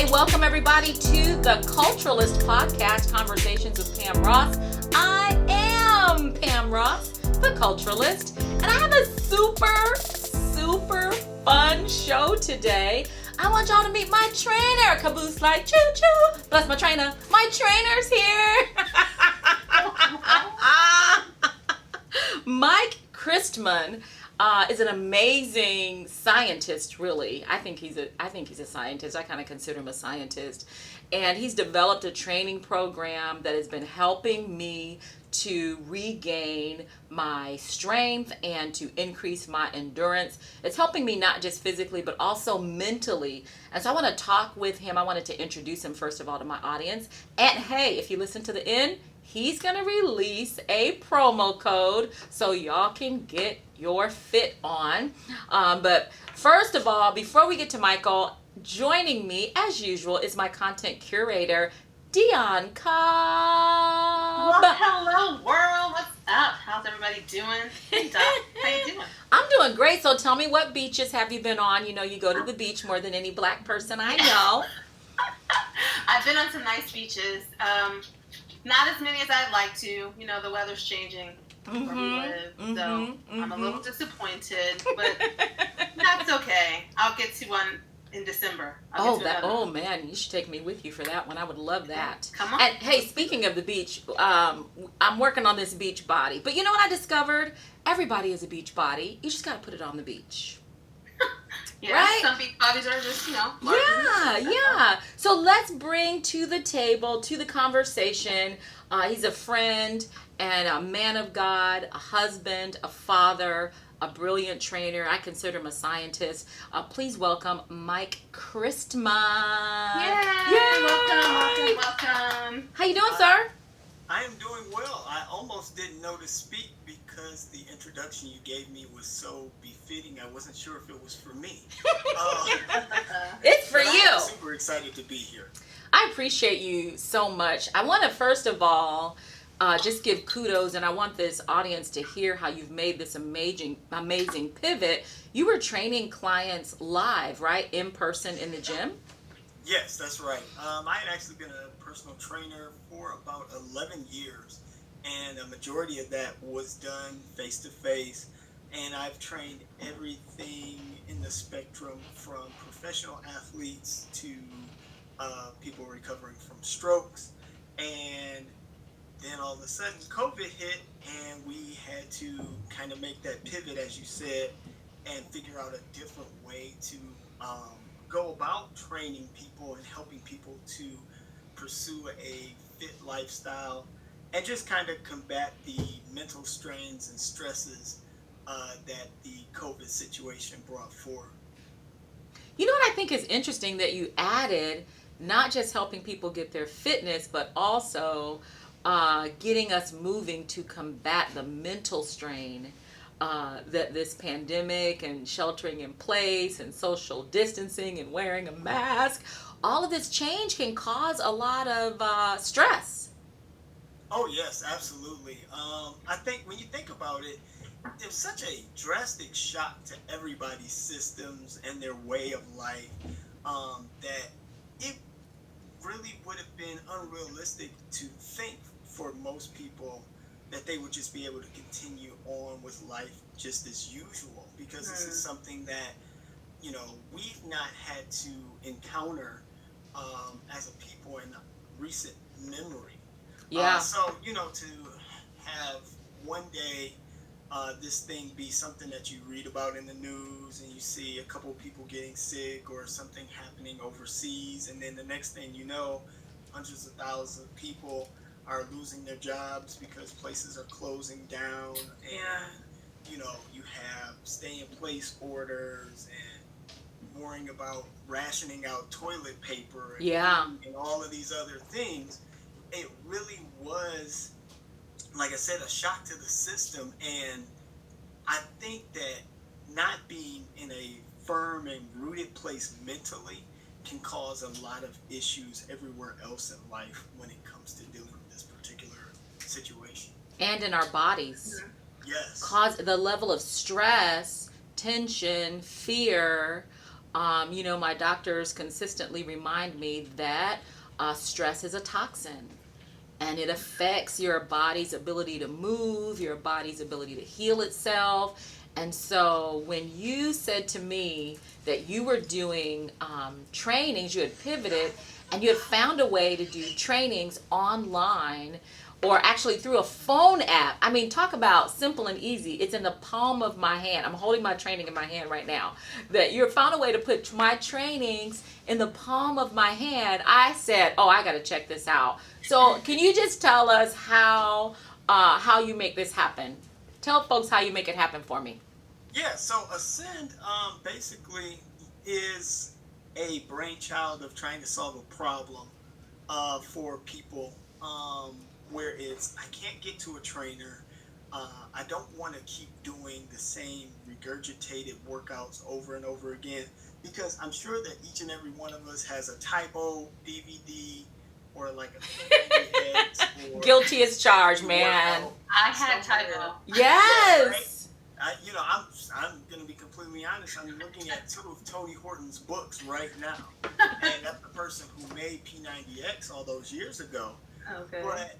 Welcome everybody to the Culturalist podcast, Conversations with Pam Ross. I am Pam Ross, the Culturalist, and I have a super fun show today. I want y'all to meet my trainer. Caboose like choo-choo. Bless my trainer. My trainer's here. Mike Christmon is an amazing scientist, really. I think he's a scientist. I kind of consider him a scientist. And he's developed a training program that has been helping me to regain my strength and to increase my endurance. It's helping me not just physically, but also mentally. And so I want to talk with him. I wanted to introduce him, first of all, to my audience. And hey, if you listen to the end, he's going to release a promo code so y'all can get your fit on. But first of all, before we get to Michael, joining me, as usual, is my content curator, Dion Cobb. Well, hello, world. What's up? How's everybody doing? Hey, Doc. How you doing? I'm doing great. So tell me, what beaches have you been on? You know, you go to the beach more than any black person I know. I've been on some nice beaches. Not as many as I'd like to. You know, the weather's changing where we live, so I'm a little disappointed, but that's okay. I'll get to one in December. Oh man, you should take me with you for that one. I would love that. Come on. And hey, speaking of the beach, I'm working on this beach body. But you know what I discovered? Everybody is a beach body. You just got to put it on the beach. Yeah, right? Some beach bodies are just, Yeah. So let's bring to the table, to the conversation. He's a friend and a man of God, a husband, a father, a brilliant trainer. I consider him a scientist. Please welcome Mike Christmon. Yay! Welcome. How you doing, sir? I am doing well. I almost didn't know to speak because the introduction you gave me was so befitting. I wasn't sure if it was for me. It's for you. I'm super excited to be here. I appreciate you so much. I want to first of all just give kudos, and I want this audience to hear how you've made this amazing pivot. You were training clients live, right? In person in the gym? Yes, that's right. I had actually been a personal trainer for about 11 years, and a majority of that was done face-to-face, and I've trained everything in the spectrum from professional athletes to people recovering from strokes, and then all of a sudden COVID hit, and we had to kind of make that pivot, as you said, and figure out a different way to go about training people and helping people to pursue a fit lifestyle and just kind of combat the mental strains and stresses that the COVID situation brought forward. You know what I think is interesting, that you added not just helping people get their fitness, but also getting us moving to combat the mental strain that this pandemic and sheltering in place and social distancing and wearing a mask, all of this change can cause a lot of stress. Oh yes, absolutely. I think when you think about it, it was such a drastic shock to everybody's systems and their way of life that it really would have been unrealistic to think for most people that they would just be able to continue on with life just as usual, because this is something that, you know, we've not had to encounter as a people in recent memory. Yeah. So, you know, to have one day this thing be something that you read about in the news and you see a couple of people getting sick or something happening overseas, and then the next thing you know, hundreds of thousands of people are losing their jobs because places are closing down, and you know, you have stay-in-place orders and worrying about rationing out toilet paper and all of these other things. It really was, like I said, a shock to the system, and I think that not being in a firm and rooted place mentally can cause a lot of issues everywhere else in life when it comes to dealing with this particular situation. And in our bodies. Yes. Cause the level of stress, tension, fear, My doctors consistently remind me that stress is a toxin, and it affects your body's ability to move, your body's ability to heal itself. And so when you said to me that you were doing trainings, you had pivoted and you had found a way to do trainings online or actually through a phone app. I mean, talk about simple and easy. It's in the palm of my hand. I'm holding my training in my hand right now. That you found a way to put my trainings in the palm of my hand. I said, oh, I got to check this out. So can you just tell us how you make this happen? Tell folks how you make it happen for me. Yeah, so Ascend basically is a brainchild of trying to solve a problem for people where it's I can't get to a trainer. I don't want to keep doing the same regurgitated workouts over and over again because I'm sure that each and every one of us has a typo DVD or like a or guilty as charged, man. I had typo. Yes. Yeah, right? I'm gonna be completely honest. I'm looking at two of Tony Horton's books right now, and that's the person who made P90X all those years ago. Okay. But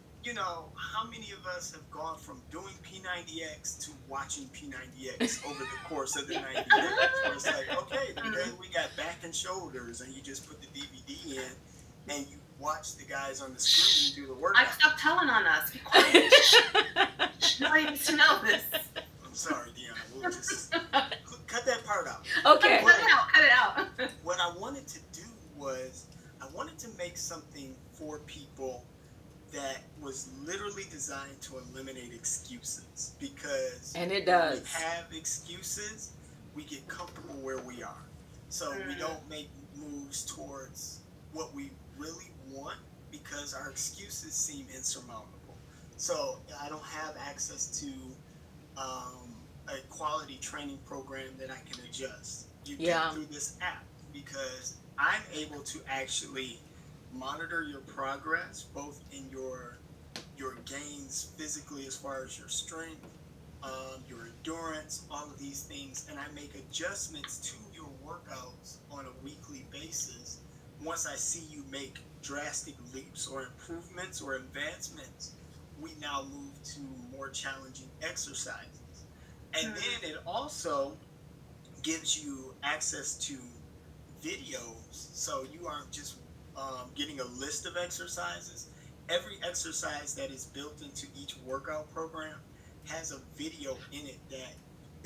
how many of us have gone from doing P90X to watching P90X over the course of the 90 days? Where it's like, okay, today we got back and shoulders, and you just put the DVD in, and you watch the guys on the screen do the workout. I stopped telling on us. Be quiet. Nobody needs to know this. I'm sorry, Deanna. We'll just cut that part out. Okay. Cut it out. What I wanted to do was I wanted to make something for people that was literally designed to eliminate excuses because and it does. When we have excuses, we get comfortable where we are. So we don't make moves towards what we really want because our excuses seem insurmountable. So I don't have access to a quality training program that I can adjust. You get through this app because I'm able to actually monitor your progress both in your gains physically as far as your strength, your endurance, all of these things, and I make adjustments to your workouts on a weekly basis. Once I see you make drastic leaps or improvements or advancements, we now move to more challenging exercises. And then it also gives you access to videos, so you aren't just getting a list of exercises. Every exercise that is built into each workout program has a video in it that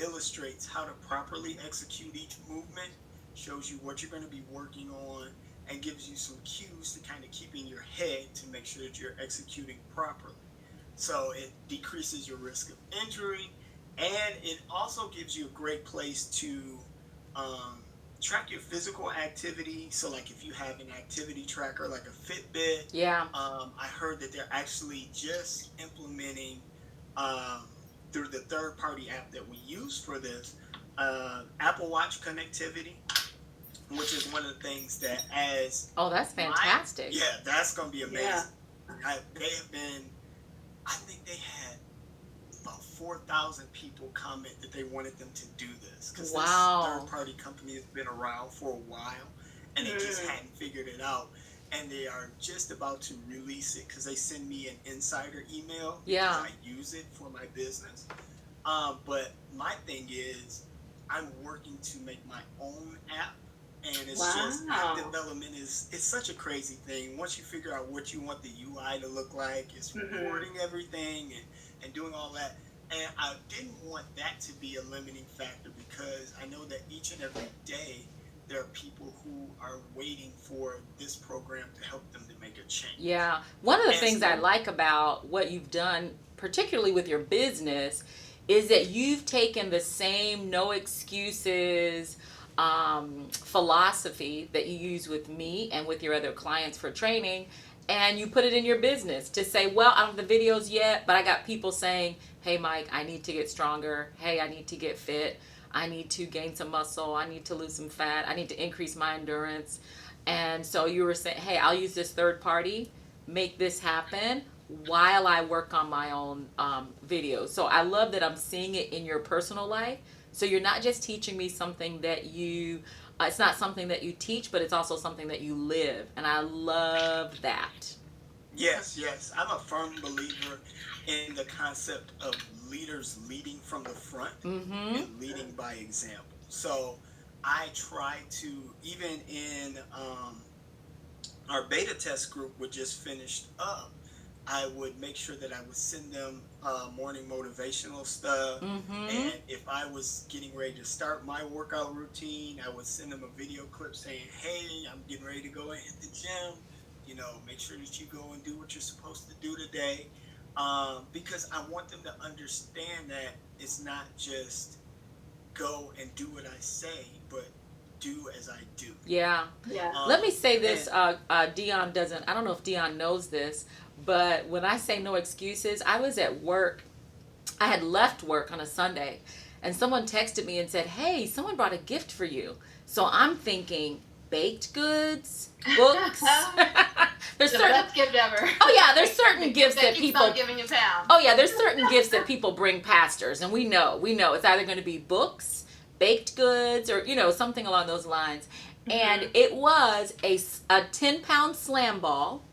illustrates how to properly execute each movement, shows you what you're going to be working on, and gives you some cues to kind of keep in your head to make sure that you're executing properly. So it decreases your risk of injury, and it also gives you a great place to track your physical activity. So like if you have an activity tracker like a Fitbit, I heard that they're actually just implementing through the third-party app that we use for this, Apple Watch connectivity, which is one of the things that that's fantastic. That's going to be amazing. I think they had about 4,000 people comment that they wanted them to do this because this third-party company has been around for a while and they just hadn't figured it out, and they are just about to release it because they send me an insider email because I use it for my business. But my thing is I'm working to make my own app, and it's just app development it's such a crazy thing. Once you figure out what you want the UI to look like, it's recording everything and doing all that. And I didn't want that to be a limiting factor because I know that each and every day there are people who are waiting for this program to help them to make a change. Yeah. One of the things I like about what you've done, particularly with your business, is that you've taken the same no excuses philosophy that you use with me and with your other clients for training, and you put it in your business to say, well, I don't have the videos yet, but I got people saying, hey, Mike, I need to get stronger. Hey, I need to get fit. I need to gain some muscle. I need to lose some fat. I need to increase my endurance. And so you were saying, hey, I'll use this third party, make this happen while I work on my own videos. So I love that I'm seeing it in your personal life. So you're not just teaching me something that you It's not something that you teach, but it's also something that you live. And I love that. Yes. I'm a firm believer in the concept of leaders leading from the front Mm-hmm. and leading by example. So I try to, even in our beta test group, which just finished up, I would make sure that I would send them morning motivational stuff. Mm-hmm. And if I was getting ready to start my workout routine, I would send them a video clip saying, hey, I'm getting ready to go and hit the gym. You know, make sure that you go and do what you're supposed to do today. Because I want them to understand that it's not just go and do what I say, but do as I do. Yeah. Let me say this. Dion doesn't, I don't know if Dion knows this, but when I say no excuses, I was at work. I had left work on a Sunday, and someone texted me and said, hey, someone brought a gift for you. So I'm thinking, baked goods, books. There's The certain, best gift ever. oh yeah, there's certain gifts that keeps people, on giving you pounds. oh yeah, there's certain gifts that people bring pastors, and we know it's either going to be books, baked goods, or something along those lines. And it was a 10-pound slam ball.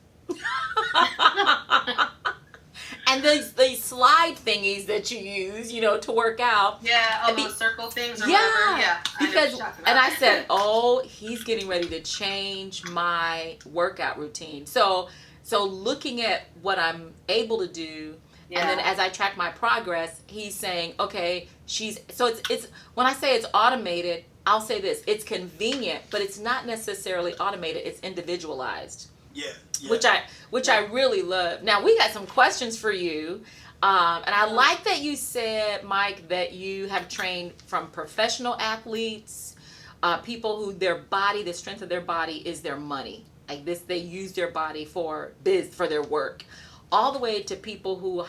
And these slide thingies that you use, to work out. Yeah, all those circle things or Yeah, whatever. Yeah, because, and I said, oh, he's getting ready to change my workout routine. So looking at what I'm able to do, and then as I track my progress, he's saying, okay, it's when I say it's automated, I'll say this, it's convenient, but it's not necessarily automated, it's individualized. Yeah. Which I really love. Now we got some questions for you, and I like that you said, Mike, that you have trained from professional athletes, people who the strength of their body is their money. Like this, they use their body for their work, all the way to people who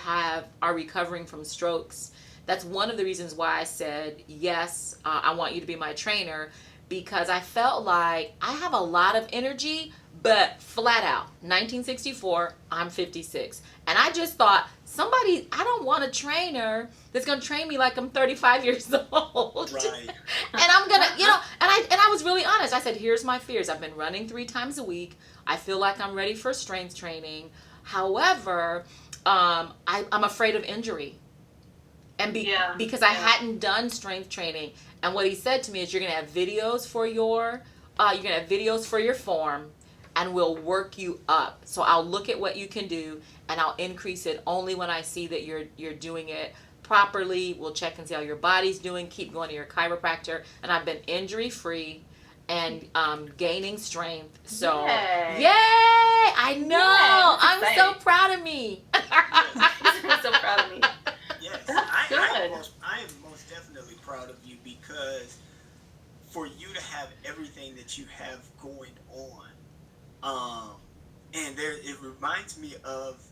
are recovering from strokes. That's one of the reasons why I said yes. I want you to be my trainer, because I felt like I have a lot of energy. But flat out, 1964, I'm 56. And I just thought, I don't want a trainer that's going to train me like I'm 35 years old. Right. And I'm going to, and I was really honest. I said, here's my fears. I've been running 3 times a week. I feel like I'm ready for strength training. However, I'm afraid of injury. And because I hadn't done strength training. And what he said to me is, you're going to have videos for your form, and we'll work you up. So I'll look at what you can do, and I'll increase it only when I see that you're doing it properly. We'll check and see how your body's doing. Keep going to your chiropractor. And I've been injury free and gaining strength. So yay! I know. I'm so proud of me. I'm so proud of me. Yes, That's good. I am most definitely proud of you, because for you to have everything that you have going on, and it reminds me of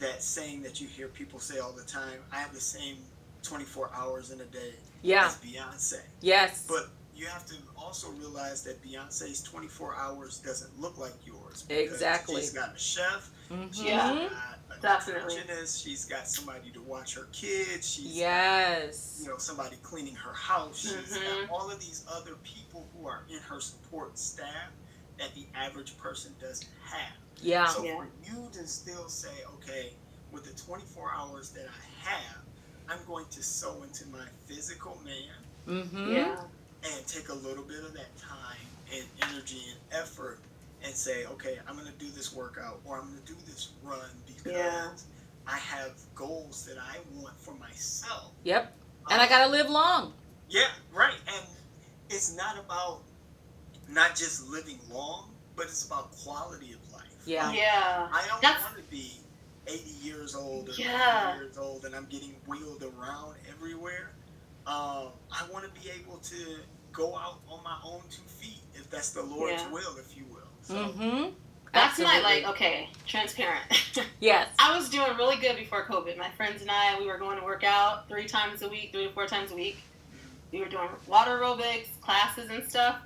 that saying that you hear people say all the time, I have the same 24 hours in a day as Beyonce. Yes. But you have to also realize that Beyonce's 24 hours doesn't look like yours. Exactly. She's got a chef. Mm-hmm. She's got a Definitely. nutritionist. She's got somebody to watch her kids. She's got, somebody cleaning her house. She's Mm-hmm. got all of these other people who are in her support staff that the average person doesn't have. Yeah. So for you to still say, okay, with the 24 hours that I have, I'm going to sow into my physical man. Mm-hmm. Yeah. And take a little bit of that time and energy and effort and say, okay, I'm going to do this workout, or I'm going to do this run because I have goals that I want for myself. Yep. And I got to live long. Yeah, right. And it's not about not just living long, but it's about quality of life. Yeah. Like, Yeah. I don't want to be 80 years old or 90 years old and I'm getting wheeled around everywhere. I want to be able to go out on my own 2 feet, if that's the Lord's will, if you will. So, Mm-hmm. That's Absolutely. my, transparent. Yes. I was doing really good before COVID. My friends and I, we were going to work out 3 to 4 times a week. We were doing water aerobics, classes and stuff.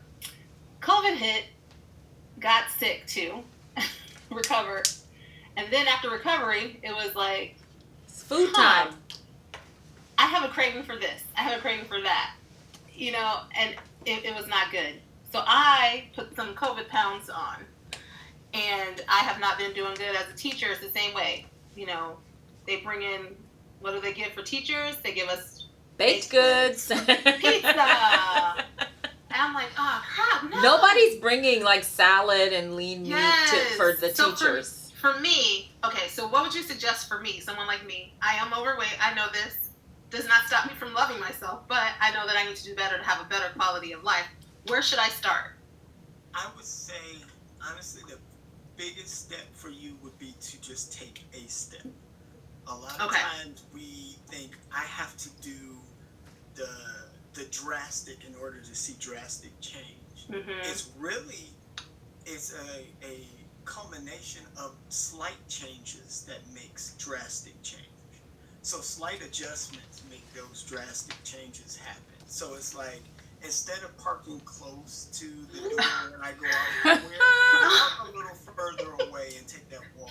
COVID hit, got sick too, recovered. And then after recovery, it was like, It's food time. I have a craving for this. I have a craving for that. And it was not good. So I put some COVID pounds on, and I have not been doing good as a teacher. It's the same way. You know, they bring in, what do they give for teachers? They give us baked goods. Pizza. And I'm like, oh, crap, no. Nobody's bringing like salad and lean meat for the teachers. For me, okay, so what would you suggest for me, someone like me? I am overweight. I know this. Does not stop me from loving myself, but I know that I need to do better to have a better quality of life. Where should I start? I would say, honestly, the biggest step for you would be to just take a step. A lot of times we think I have to do the drastic in order to see drastic change. Mm-hmm. It's a culmination of slight changes that makes drastic change. So slight adjustments make those drastic changes happen. So it's like, instead of parking close to the door when I go out somewhere, park a little further away and take that walk.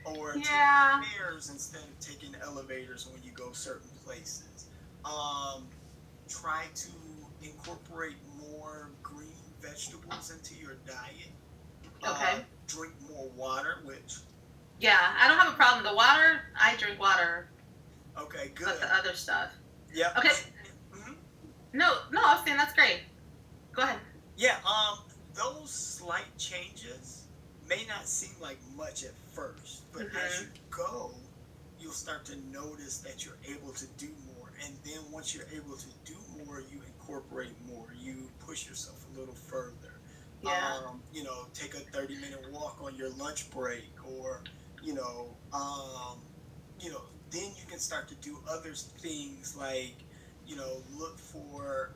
Or take stairs instead of taking elevators when you go certain places. Try to incorporate more green vegetables into your diet. Okay. Drink more water, which... Yeah, I don't have a problem. The water, I drink water. Okay, good. But the other stuff. Yeah. Okay. Mm-hmm. No, I was saying that's great. Go ahead. Yeah, those slight changes may not seem like much at first, but as you go, you'll start to notice that you're able to do more. And then once you're able to do more, you incorporate more. You push yourself a little further. Yeah. Take a 30-minute walk on your lunch break, or, then you can start to do other things like, look for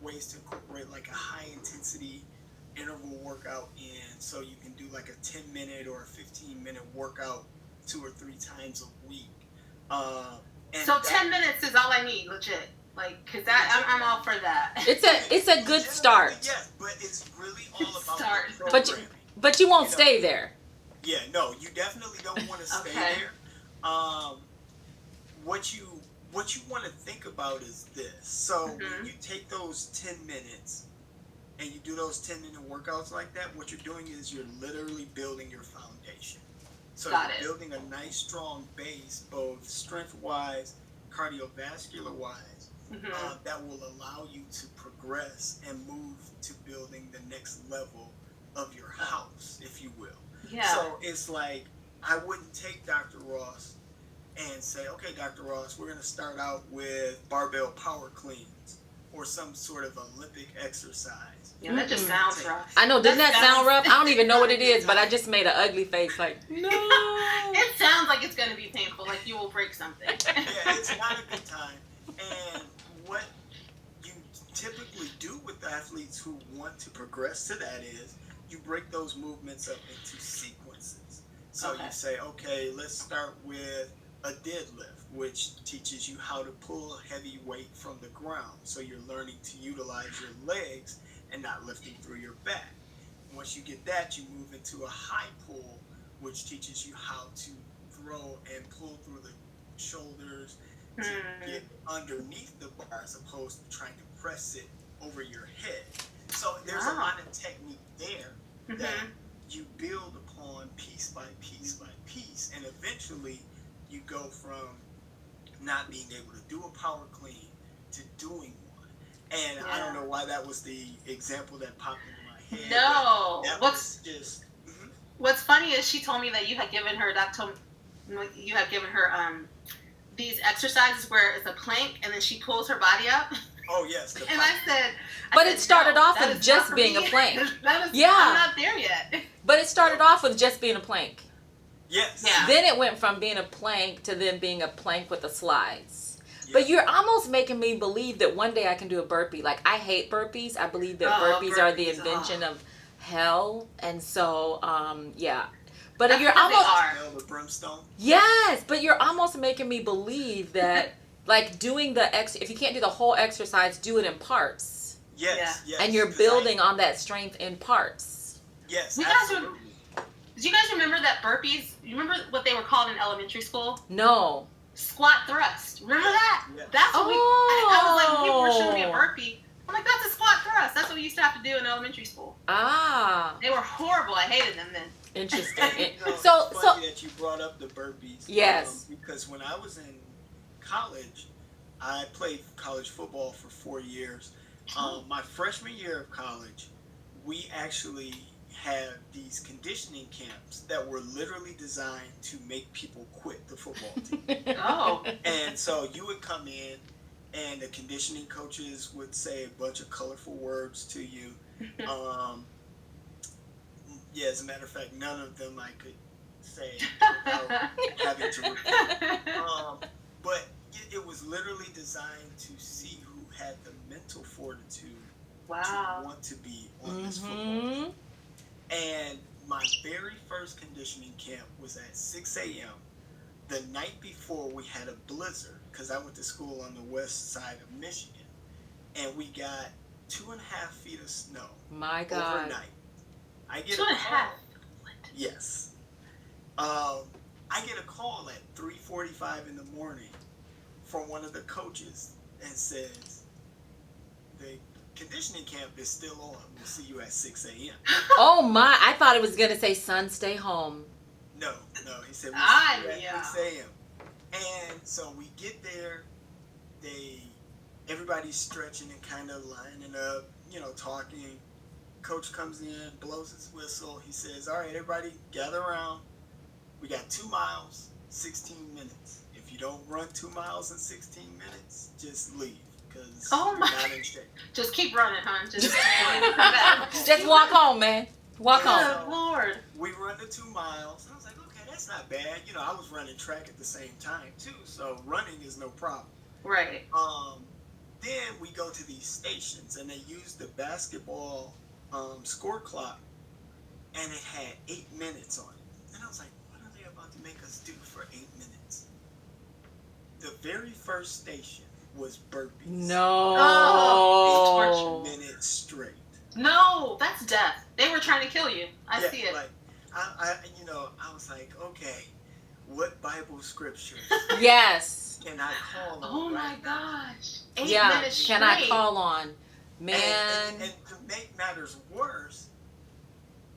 ways to incorporate like a high intensity interval workout in, so you can do like a 10-minute or a 15-minute workout 2 or 3 times a week. So 10 minutes is all I need, legit. Like, cause I'm all for that. It's a good start. Yes, but it's really all about Start. the programming. But you won't stay there. Yeah, no, you definitely don't want to stay there. What you want to think about is this. So when you take those 10 minutes and you do those 10-minute workouts like that, what you're doing is you're literally building your foundation. So you're building a nice, strong base, both strength-wise, cardiovascular-wise, that will allow you to progress and move to building the next level of your house, if you will. Yeah. So it's like, I wouldn't take Dr. Ross and say, okay, Dr. Ross, we're going to start out with barbell power cleans or some sort of Olympic exercise. Yeah, that just sounds rough. I know, didn't that sound rough? I don't even know what it is, but I just made an ugly face like, no. It sounds like it's going to be painful, like you will break something. Yeah, it's not a good time. And what you typically do with athletes who want to progress to that is you break those movements up into sequences. So you say, okay, let's start with a deadlift, which teaches you how to pull heavy weight from the ground. So you're learning to utilize your legs and not lifting through your back. Once you get that, you move into a high pull, which teaches you how to throw and pull through the shoulders to get underneath the bar as opposed to trying to press it over your head. So there's a lot of technique there that you build upon piece by piece by piece, and eventually you go from not being able to do a power clean to doing one. And I don't know why that was the example that popped into my head. No. What's funny is she told me that you had given her these exercises where it's a plank and then she pulls her body up. Oh yes. And I said, but it started off with just being a plank. I'm not there yet. But it started off with just being a plank. Yes. Yeah. Then it went from being a plank to then being a plank with the slides. Yes. But you're almost making me believe that one day I can do a burpee. Like, I hate burpees. I believe that burpees are the invention of hell. And so, yeah. But That's you're almost... Hell with brimstone? Yes, but you're almost making me believe that, like, doing the... if you can't do the whole exercise, do it in parts. Yes, yes. And you're building on that strength in parts. Yes, absolutely. Did you guys remember that burpees? You remember what they were called in elementary school? No. Squat thrust. Remember that? Yeah. That's what I was like, when people were showing me a burpee, I'm like, that's a squat thrust. That's what we used to have to do in elementary school. Ah. They were horrible. I hated them then. Interesting. It's so funny that you brought up the burpees. Yes. Because when I was in college, I played college football for 4 years. My freshman year of college, we actually had these conditioning camps that were literally designed to make people quit the football team. Oh. And so you would come in, and the conditioning coaches would say a bunch of colorful words to you. Yeah, as a matter of fact, none of them I could say without having to repeat. But it was literally designed to see who had the mental fortitude Wow. to want to be on this football team. And my very first conditioning camp was at 6 a.m. the night before we had a blizzard, because I went to school on the west side of Michigan, and we got 2.5 feet of snow. My God. Overnight. I get 2.5. Yes. I get a call at 3:45 in the morning from one of the coaches and says, the conditioning camp is still on. We'll see you at 6 a.m. Oh my, I thought it was going to say, son, stay home. No, he said, we'll see you Yeah. at 6 a.m. And so we get there, everybody's stretching and kind of lining up, talking. Coach comes in, blows his whistle. He says, all right, everybody gather around. We got 2 miles, 16 minutes. If you don't run 2 miles in 16 minutes, just leave, because you're not in shape. Just keep running, hon. Just Just walk home, man. Walk home. Oh, Lord. We run the 2 miles. I was like, okay, that's not bad. I was running track at the same time, too, so running is no problem. Right. Then we go to these stations, and they use the basketball score clock, and it had 8 minutes on it. And I was like, what are they about to make us do for 8 minutes? The very first station was burpees. No. Oh. 8 minutes straight. No, that's death. They were trying to kill you. I see it. Like, I was like, okay, what Bible scripture Yes. can I call on? Oh my right now? gosh. 8 Yeah, minutes straight. can I call on? Man. And to make matters worse,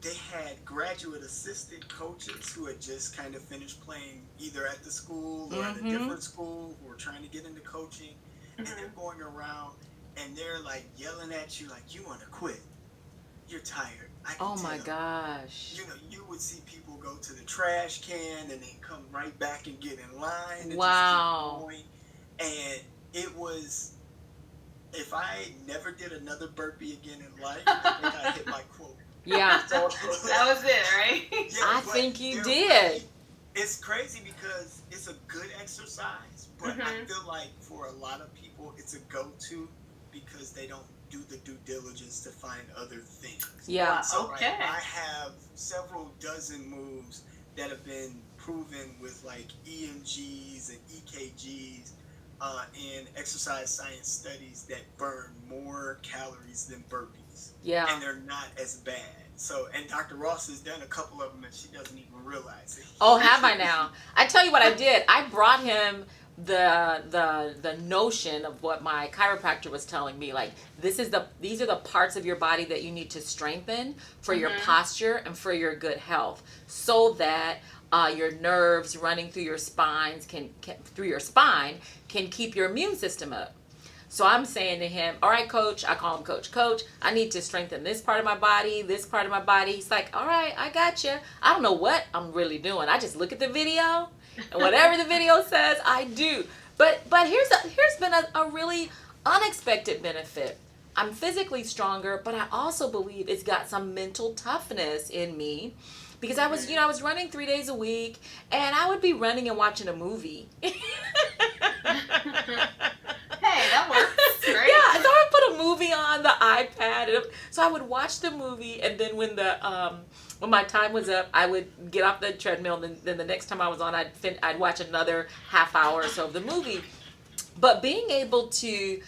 they had graduate assistant coaches who had just kind of finished playing either at the school or at a different school, who were trying to get into coaching, and they're going around and they're like yelling at you like, you want to quit. You're tired. I can Oh my tell. gosh. You would see people go to the trash can and then come right back and get in line and Wow. just keep going. And it was, if I never did another burpee again in life, I think I hit my quote. Yeah. So, That was it, right? yeah, I but think you they're did. right. It's crazy because it's a good exercise, but I feel like for a lot of people, it's a go-to because they don't do the due diligence to find other things. Yeah. So Okay. like, I have several dozen moves that have been proven with like EMGs and EKGs in exercise science studies that burn more calories than burpees. Yeah. And they're not as bad. So, and Dr. Ross has done a couple of them and she doesn't even realize it. Oh, have I now? I tell you what I did. I brought him the notion of what my chiropractor was telling me. Like, these are the parts of your body that you need to strengthen for your posture and for your good health, so that your nerves running through your spines can keep your immune system up. So I'm saying to him, all right, coach, I call him coach, I need to strengthen this part of my body, this part of my body. He's like, all right, I got you. I don't know what I'm really doing. I just look at the video, and whatever the video says, I do. But here's been a really unexpected benefit. I'm physically stronger, but I also believe it's got some mental toughness in me. Because I was running 3 days a week, and I would be running and watching a movie. Hey, that works. Great. Yeah, so I would put a movie on the iPad. So I would watch the movie, and then when my time was up, I would get off the treadmill, and then the next time I was on, I'd watch another half hour or so of the movie. But being able to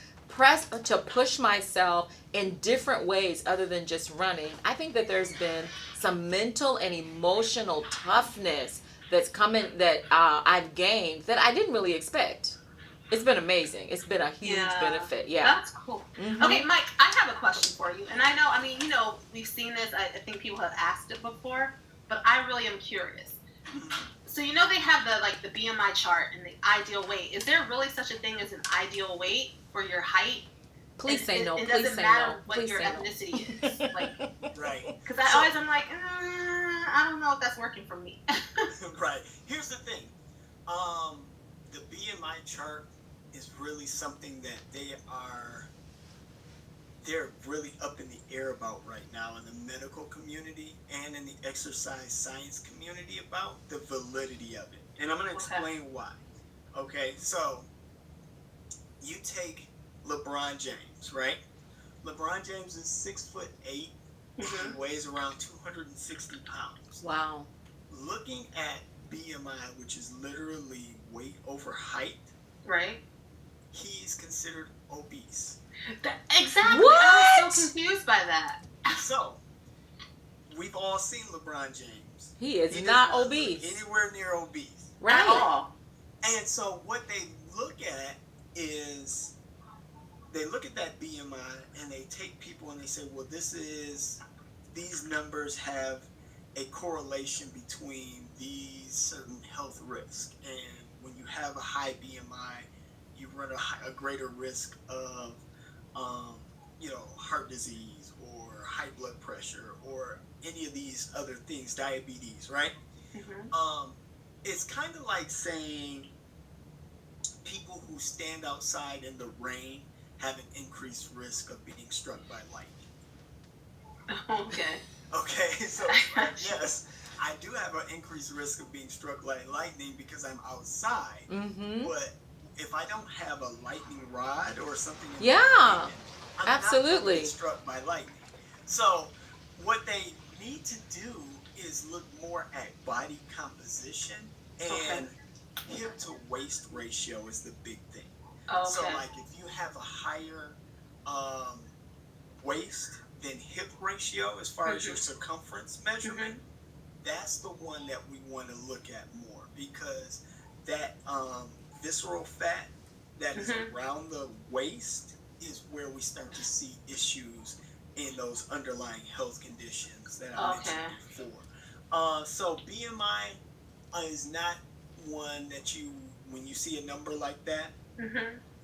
push myself in different ways other than just running, I think that there's been some mental and emotional toughness that's coming that I've gained that I didn't really expect. It's been amazing. It's been a huge benefit. Yeah. That's cool. Okay, Mike, I have a question for you. And I know, I mean, we've seen this. I think people have asked it before, but I really am curious. So they have the BMI chart and the ideal weight. Is there really such a thing as an ideal weight for your height? Please say no. It Please doesn't say matter no. what Please your say ethnicity is. Right. Because I'm like, I don't know if that's working for me. Right. Here's the thing. The BMI chart is really something that they're really up in the air about right now in the medical community and in the exercise science community about the validity of it. And I'm going to explain why. Okay, so you take LeBron James, right? LeBron James is 6'8". He weighs around 260 pounds. Wow. Looking at BMI, which is literally weight over height, right? He's considered obese. Exactly. What? I was so confused by that. So, we've all seen LeBron James. He is not obese. Anywhere near obese. Right. At all. And so what they look at is, they look at that BMI and they take people and they say, well, these numbers have a correlation between these certain health risks. And when you have a high BMI, you run a greater risk of, heart disease or high blood pressure or any of these other things, diabetes, right? It's kind of like saying people who stand outside in the rain have an increased risk of being struck by lightning. Okay, so yes, I do have an increased risk of being struck by lightning because I'm outside. But if I don't have a lightning rod or something, I'm absolutely not going to get struck by lightning. So what they need to do is look more at body composition, and hip to waist ratio is the big thing. So like if you have a higher waist than hip ratio as far as your circumference measurement, that's the one that we want to look at more, because that visceral fat that is around the waist is where we start to see issues in those underlying health conditions that I mentioned before. So BMI is not one that when you see a number like that,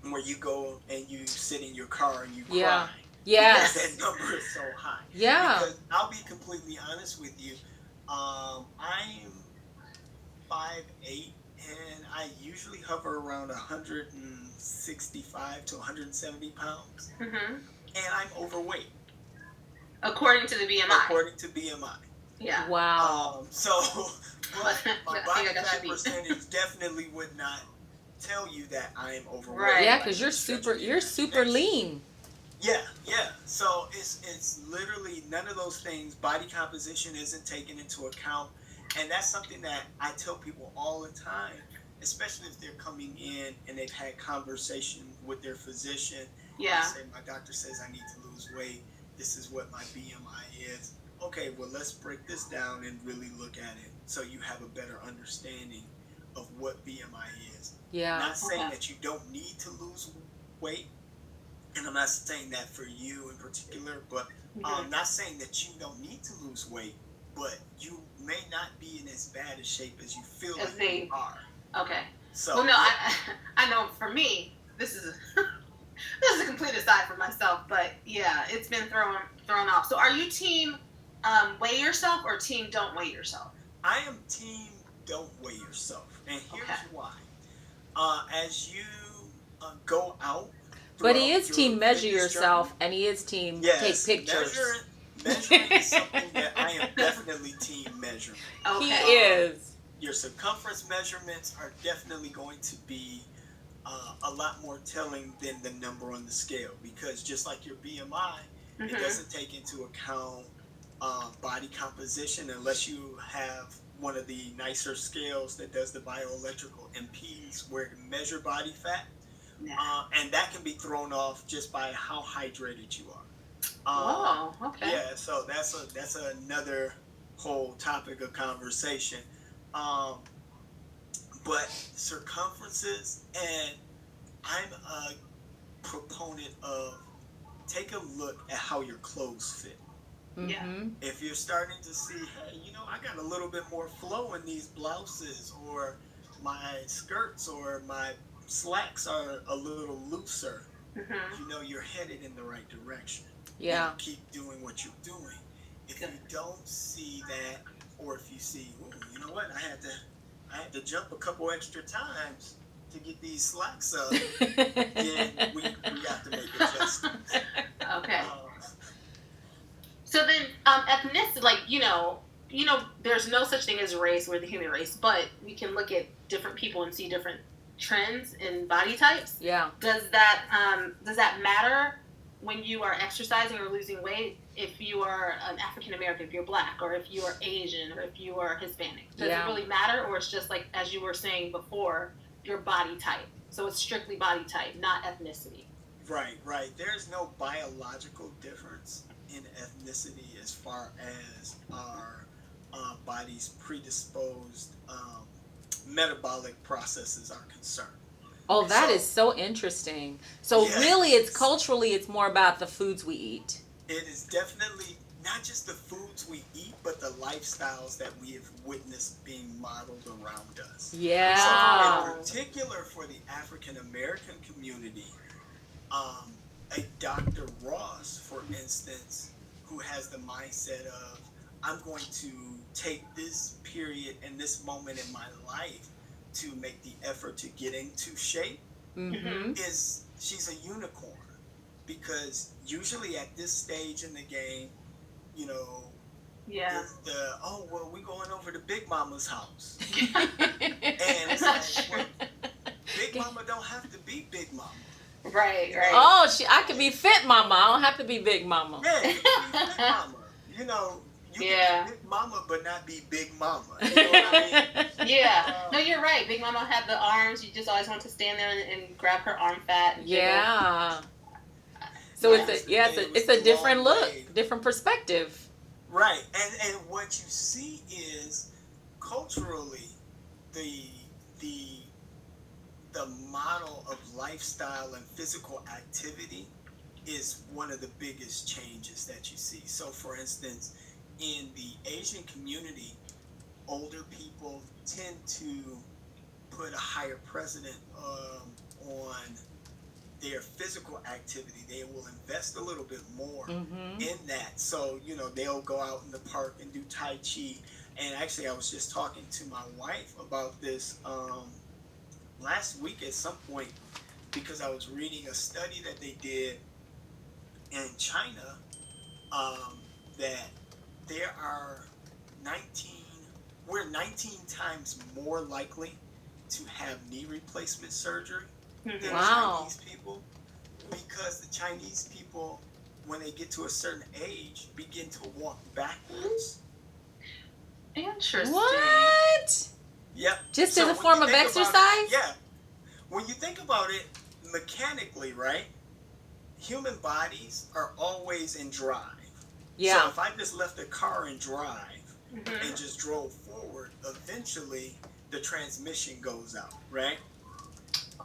where you go and you sit in your car and you cry. Yes. That number is so high. Yeah. Because I'll be completely honest with you. I'm 5'8", and I usually hover around 165 to 170 pounds. And I'm overweight. According to the BMI. According to BMI. Yeah. Wow. My body fat percentage definitely would not tell you that I am overweight. Right. Yeah, because you're super lean. Yeah. So it's literally none of those things. Body composition isn't taken into account, and that's something that I tell people all the time, especially if they're coming in and they've had conversation with their physician. Yeah. They say, my doctor says I need to lose weight. This is what my BMI is. Okay, well, let's break this down and really look at it so you have a better understanding of what BMI is. Yeah. Not saying that you don't need to lose weight, and I'm not saying that for you in particular, but I'm not saying that you don't need to lose weight, but you may not be in as bad a shape as you feel like you are. Okay. So, well, no, I know for me, this is a complete aside for myself, but yeah, it's been thrown off. So are you team weigh yourself or team don't weigh yourself? I am team don't weigh yourself, and here's why. As you go out, but he is team measure yourself, and he is team take pictures. Measuring is something that I am definitely team measuring. Okay. He is. Your circumference measurements are definitely going to be a lot more telling than the number on the scale, because just like your BMI, it doesn't take into account body composition unless you have one of the nicer scales that does the bioelectrical impedance where it can measure body fat. And that can be thrown off just by how hydrated you are. Yeah, so that's another whole topic of conversation. But circumferences, and I'm a proponent of take a look at how your clothes fit. Yeah. If you're starting to see, hey, I got a little bit more flow in these blouses, or my skirts or my slacks are a little looser, you're headed in the right direction. Yeah. Keep doing what you're doing. If you don't see that, or if you see, you know what, I had to jump a couple extra times to get these slacks up, then we have to make adjustments. Okay. So then, ethnicity, like, there's no such thing as race. We're the human race, but we can look at different people and see different trends in body types. Yeah. Does that matter when you are exercising or losing weight? If you are an African American, if you're Black, or if you are Asian, or if you are Hispanic, does it really matter, or it's just like, as you were saying before, your body type? So it's strictly body type, not ethnicity. Right. There's no biological difference in ethnicity as far as our body's predisposed metabolic processes are concerned. Oh, that is so interesting. So really, it's culturally, it's more about the foods we eat. It is definitely not just the foods we eat, but the lifestyles that we have witnessed being modeled around us. Yeah. So in particular for the African American community, a Dr. Ross, for instance, who has the mindset of, I'm going to take this period and this moment in my life to make the effort to get into shape, she's a unicorn. Because usually at this stage in the game, we're going over to Big Mama's house. And it's like, well, Big Mama don't have to be Big Mama. Right. Oh, I could be fit mama. I don't have to be Big Mama. Yeah, you can be Big Mama. You can be Big Mama, but not be Big Mama. You know what I mean? Yeah. No, you're right. Big Mama had the arms. You just always want to stand there and grab her arm fat. And yeah. So it's a different look, different perspective. Right. And what you see is culturally the model of lifestyle and physical activity is one of the biggest changes that you see. So for instance, in the Asian community, older people tend to put a higher precedent on their physical activity. They will invest a little bit more in that. So, they'll go out in the park and do Tai Chi. And actually, I was just talking to my wife about this last week at some point, because I was reading a study that they did in China, that there are 19 times more likely to have knee replacement surgery than Chinese people, because the Chinese people, when they get to a certain age, begin to walk backwards. Interesting. What? Yep. Just as a form of exercise? Yeah. When you think about it mechanically, right? Human bodies are always in drive. Yeah. So if I just left the car in drive and just drove forward, eventually the transmission goes out, right?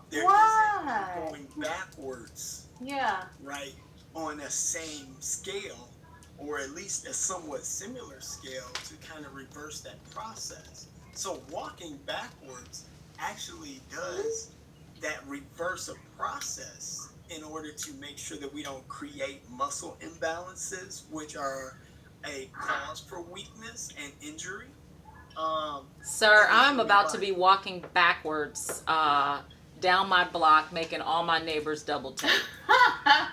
There isn't going backwards. Yeah. Right? On a same scale, or at least a somewhat similar scale, to kind of reverse that process. So walking backwards actually does that reverse a process in order to make sure that we don't create muscle imbalances, which are a cause for weakness and injury. Sir, I'm about to be walking backwards down my block, making all my neighbors double take.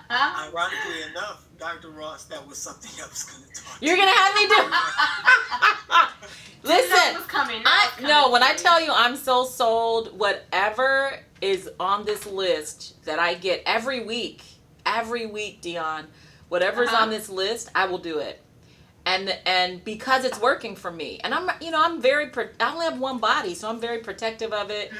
Ironically enough, Dr. Ross, that was something I was going to talk You're going to have me do. Listen, when I tell you I'm so sold, whatever is on this list that I get every week, Dion, whatever's on this list, I will do it. And because it's working for me, and I only have one body, so I'm very protective of it.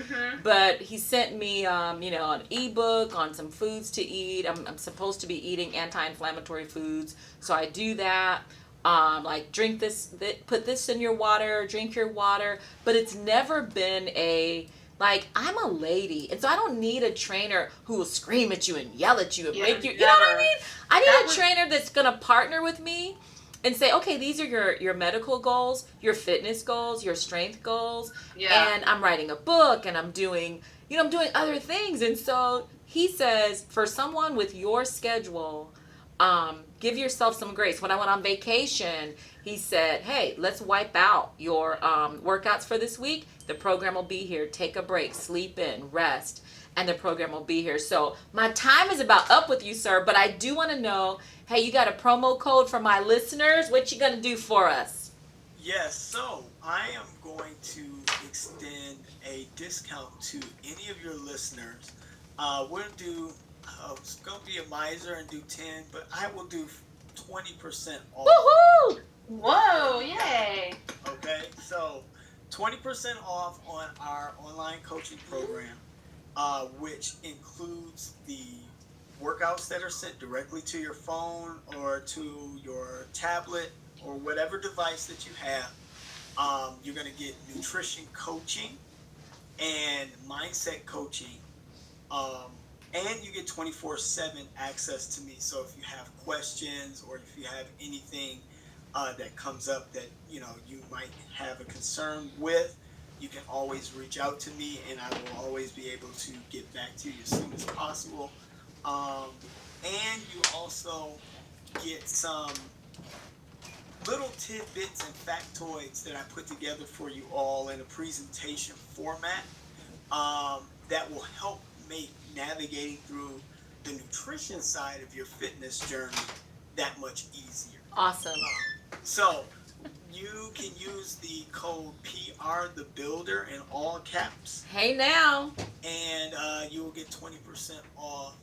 But he sent me, an ebook on some foods to eat. I'm supposed to be eating anti-inflammatory foods, so I do that. Like drink this, put this in your water, drink your water. But it's never been Like, I'm a lady, and so I don't need a trainer who will scream at you and yell at you and Yeah, make you, you know what I never. mean? I That need a would- trainer that's going to partner with me and say, okay, these are your medical goals, your fitness goals, your strength goals, Yeah. and I'm writing a book, and I'm doing, I'm doing other things. And so he says, for someone with your schedule, give yourself some grace. When I went on vacation, he said, hey, let's wipe out your workouts for this week. The program will be here. Take a break, sleep in, rest, and the program will be here. So my time is about up with you, sir, but I do want to know, hey, you got a promo code for my listeners? What you going to do for us? Yes, so I am going to extend a discount to any of your listeners. We'll do, it's going to be a miser and do 10, but I will do 20% off. Woohoo! Whoa! Yay! Okay, so 20% off on our online coaching program, which includes the workouts that are sent directly to your phone or to your tablet or whatever device that you have. You're going to get nutrition coaching and mindset coaching. And you get 24/7 access to me. So if you have questions or if you have anything that comes up that you might have a concern with, you can always reach out to me, and I will always be able to get back to you as soon as possible. And you also get some little tidbits and factoids that I put together for you all in a presentation format that will help make navigating through the nutrition side of your fitness journey that much easier. Awesome. So you can use the code PRTheBuilder in all caps, Hey now. and you will get 20% off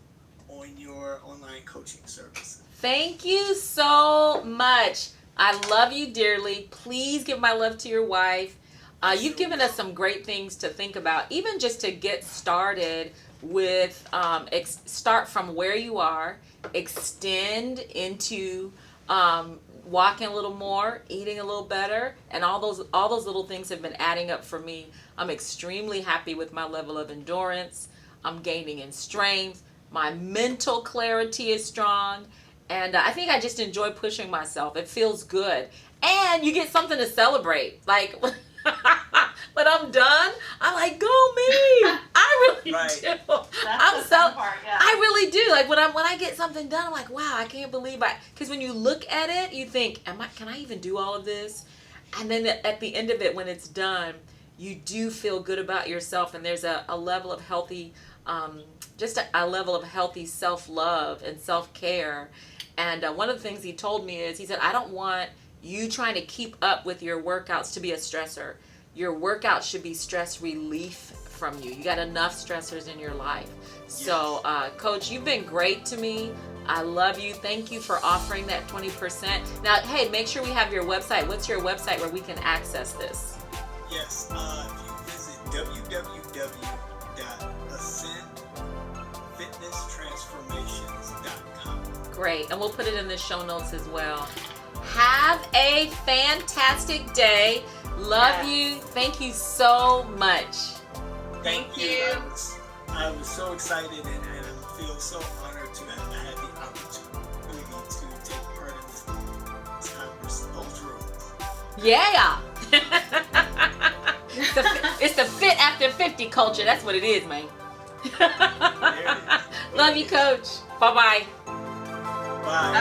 on your online coaching service. Thank you so much. I love you dearly. Please give my love to your wife. You've given us some great things to think about, even just to get started with, start from where you are, extend into walking a little more, eating a little better, and all those little things have been adding up for me. I'm extremely happy with my level of endurance. I'm gaining in strength. My mental clarity is strong. And I think I just enjoy pushing myself. It feels good. And you get something to celebrate. Like, when I'm done, I'm like, go me. I really Right. do. That's the fun part, yeah. I really do. Like, when I get something done, I'm like, wow, I can't believe because when you look at it, you think, can I even do all of this? And then at the end of it, when it's done, you do feel good about yourself. And there's a level of healthy, just a level of healthy self-love and self-care. And one of the things he told me is, he said, I don't want you trying to keep up with your workouts to be a stressor. Your workouts should be stress relief from you. You got enough stressors in your life. So, Coach, you've been great to me. I love you. Thank you for offering that 20%. Now, hey, make sure we have your website. What's your website where we can access this? Yes, if you visit www.ascendfitnesstransformations.com. Great. And we'll put it in the show notes as well. Have a fantastic day. Love you. Thank you so much. Thank you. you. I was so excited and I feel so honored to have had the opportunity to take part in this conference. Culturalist. Yeah. It's the fit after 50 culture. That's what it is, man. There it is. Love you, Coach. Bye-bye. Bye.